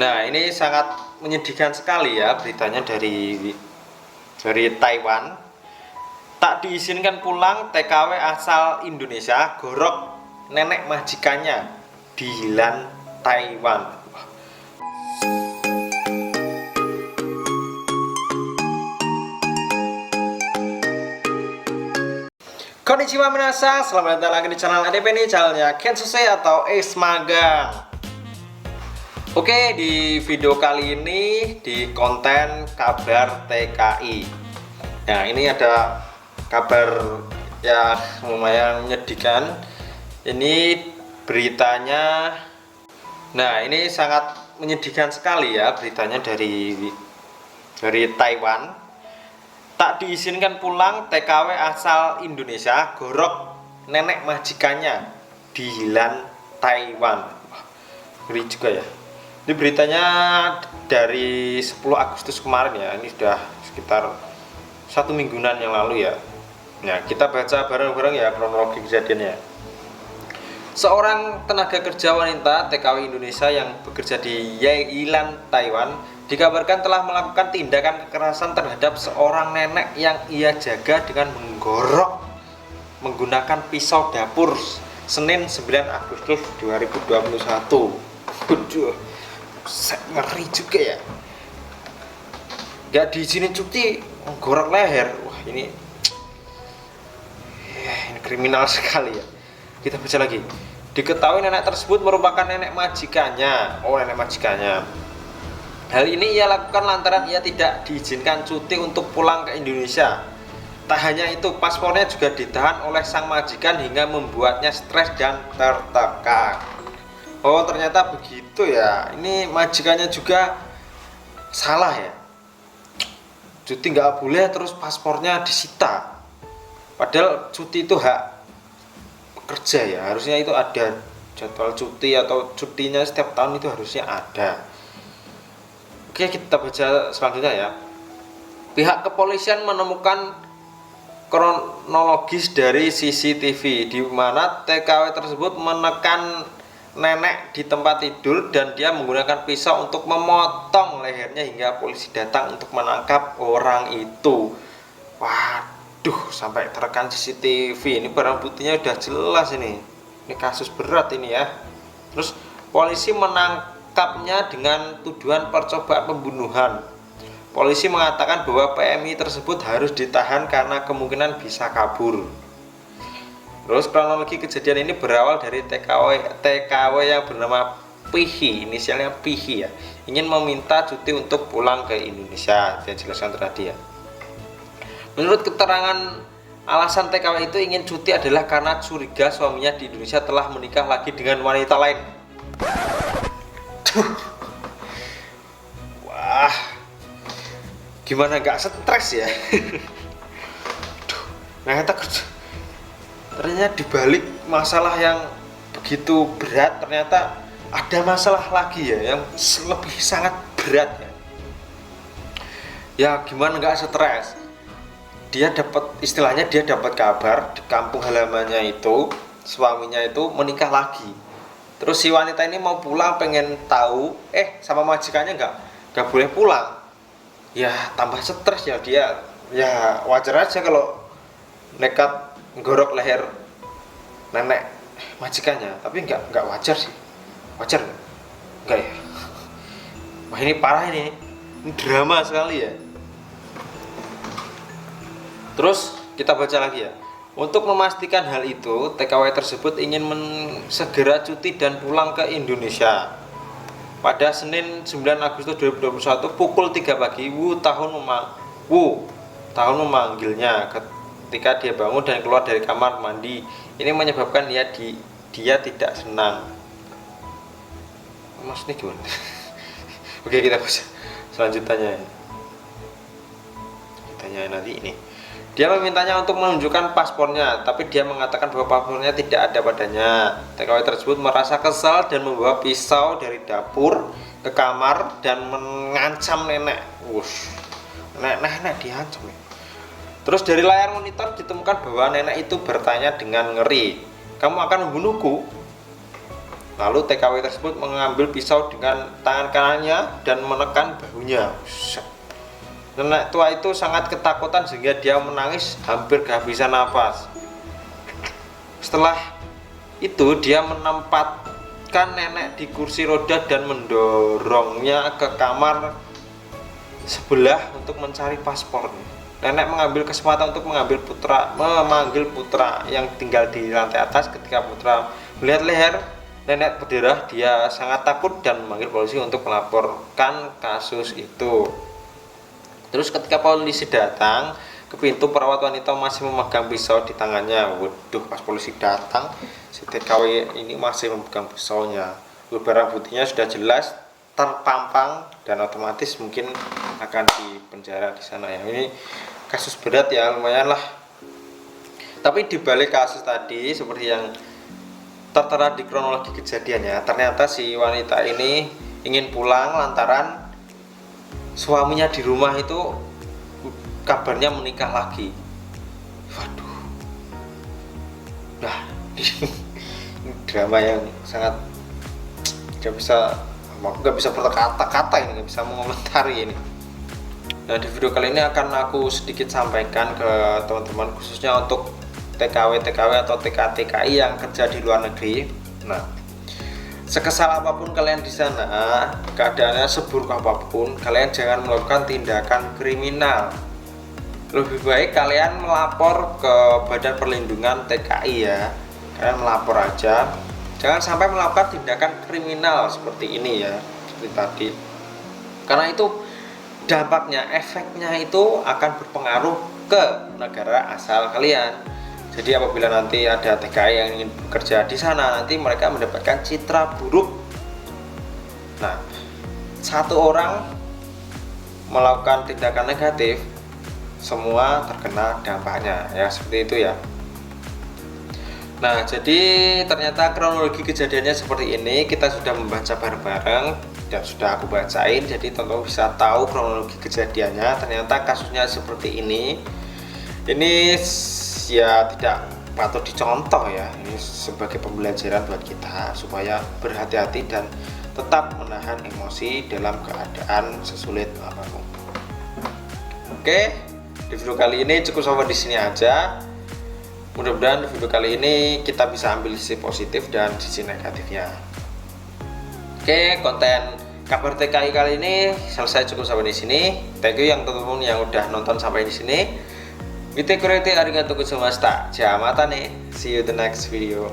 Nah, ini sangat menyedihkan sekali ya beritanya dari Taiwan. Tak diizinkan pulang TKW asal Indonesia gorok nenek majikannya di Yilan, Taiwan. Konnichiwa minasang, selamat datang lagi di channel ADP ini, channelnya Kensuse atau Ace Magang. Oke, di video kali ini di konten kabar TKI. Nah, ini ada kabar ya lumayan menyedihkan. Ini beritanya. Nah, ini sangat menyedihkan sekali ya beritanya dari Taiwan. Tak diizinkan pulang TKW asal Indonesia gorok nenek majikannya di Yilan, Taiwan. Ngeri juga ya. Ini beritanya dari 10 Agustus kemarin ya. Ini sudah sekitar 1 mingguan yang lalu ya. Nah, kita baca bareng-bareng ya kronologi kejadiannya. Seorang tenaga kerja wanita TKW Indonesia yang bekerja di Yilan, Taiwan dikabarkan telah melakukan tindakan kekerasan terhadap seorang nenek yang ia jaga dengan menggorok menggunakan pisau dapur Senin 9 Agustus 2021. Waduh, ngeri juga ya. Gak diizinin cuti, menggorok leher. Wah, ini kriminal sekali ya. Kita baca lagi. Diketahui nenek tersebut merupakan nenek majikannya. Oh, nenek majikannya. Hal ini ia lakukan lantaran ia tidak diizinkan cuti untuk pulang ke Indonesia. Tak hanya itu, paspornya juga ditahan oleh sang majikan hingga membuatnya stres dan tertekan. Oh, ternyata begitu ya. Ini majikannya juga salah ya. Cuti nggak boleh, terus paspornya disita. Padahal cuti itu hak pekerja ya. Harusnya itu ada jadwal cuti atau cutinya setiap tahun itu harusnya ada. Oke, kita baca selanjutnya ya. Pihak kepolisian menemukan kronologis dari CCTV di mana TKW tersebut menekan nenek di tempat tidur dan dia menggunakan pisau untuk memotong lehernya hingga polisi datang untuk menangkap orang itu. Waduh, sampai terekam CCTV. Ini barang buktinya udah jelas ini. Ini kasus berat ini ya. Terus polisi menangkapnya dengan tuduhan percobaan pembunuhan. Polisi mengatakan bahwa PMI tersebut harus ditahan karena kemungkinan bisa kabur. Terus kronologi kejadian ini berawal dari TKW yang bernama Pihi, inisialnya Pihi ya, ingin meminta cuti untuk pulang ke Indonesia. Dia jelaskan tadi ya. Menurut keterangan, alasan TKW itu ingin cuti adalah karena curiga suaminya di Indonesia telah menikah lagi dengan wanita lain. Wah, gimana gak stres ya? Ternyata dibalik masalah yang begitu berat, ternyata ada masalah lagi ya yang lebih sangat berat ya. Ya gimana nggak stres? Dia dapat, istilahnya dia dapat kabar di kampung halamannya itu suaminya itu menikah lagi. Terus si wanita ini mau pulang, pengen tahu, sama majikannya nggak boleh pulang. Ya tambah stres ya dia. Ya wajar aja kalau nekat gorok leher nenek majikannya, tapi nggak wajar sih. Wajar nggak ya? Wah, ini parah ini drama sekali ya. Terus kita baca lagi ya. Untuk memastikan hal itu, TKW tersebut ingin segera cuti dan pulang ke Indonesia. Pada Senin 9 Agustus 2021 pukul 3 pagi, Wu tahun memanggilnya ketika dia bangun dan keluar dari kamar mandi. Ini menyebabkan dia tidak senang. Maksudnya gimana? Oke, kita baca selanjutnya. Kitanya nanti ini. Dia memintanya untuk menunjukkan paspornya, tapi dia mengatakan bahwa paspornya tidak ada padanya. TKW tersebut merasa kesal dan membawa pisau dari dapur ke kamar dan mengancam nenek. Nenek diancam ya. Terus dari layar monitor ditemukan bahwa nenek itu bertanya dengan ngeri, "Kamu akan membunuhku?" Lalu TKW tersebut mengambil pisau dengan tangan kanannya dan menekan bahunya. Nenek tua itu sangat ketakutan sehingga dia menangis hampir kehabisan napas. Setelah itu dia menempatkan nenek di kursi roda dan mendorongnya ke kamar sebelah untuk mencari paspor. Nenek mengambil kesempatan untuk memanggil putra yang tinggal di lantai atas. Ketika putra melihat leher nenek berdarah, dia sangat takut dan memanggil polisi untuk melaporkan kasus itu. Terus ketika polisi datang ke pintu, perawat wanita masih memegang pisau di tangannya. Waduh, pas polisi datang, si TKW ini masih memegang pisaunya. Barang buktinya sudah jelas terpampang dan otomatis mungkin akan dipenjara di sana ya. Ini kasus berat ya, lumayan lah. Tapi dibalik kasus tadi seperti yang tertera di kronologi kejadiannya, ternyata si wanita ini ingin pulang lantaran suaminya di rumah itu kabarnya menikah lagi. Waduh, nah ini drama yang sangat nggak bisa berkata-kata ini, nggak bisa mengomentari ini. Nah, di video kali ini akan aku sedikit sampaikan ke teman-teman, khususnya untuk TKW atau TKI yang kerja di luar negeri. Nah, sekesal apapun kalian di sana, keadaannya seburuk apapun, kalian jangan melakukan tindakan kriminal. Lebih baik kalian melapor ke Badan Perlindungan TKI ya. Kalian melapor aja. Jangan sampai melakukan tindakan kriminal seperti ini ya, seperti tadi. Karena itu dampaknya, efeknya itu akan berpengaruh ke negara asal kalian. Jadi apabila nanti ada TKI yang ingin bekerja di sana, nanti mereka mendapatkan citra buruk. Nah, satu orang melakukan tindakan negatif, semua terkena dampaknya ya, seperti itu ya. Nah, jadi ternyata kronologi kejadiannya seperti ini. Kita sudah membaca bareng-bareng dan sudah aku bacain, jadi teman-teman bisa tahu kronologi kejadiannya. Ternyata kasusnya seperti ini. Ini ya tidak patut dicontoh ya. Ini sebagai pembelajaran buat kita supaya berhati-hati dan tetap menahan emosi dalam keadaan sesulit apapun. Oke, di video kali ini cukup sampai di sini aja. Mudah-mudahan di video kali ini kita bisa ambil sisi positif dan sisi negatifnya. Oke, konten kabar TKI kali ini selesai, cukup sampai di sini. Thank you yang teman-teman yang udah nonton sampai di sini. Mite kurete arigatou gozaimashita. See you the next video.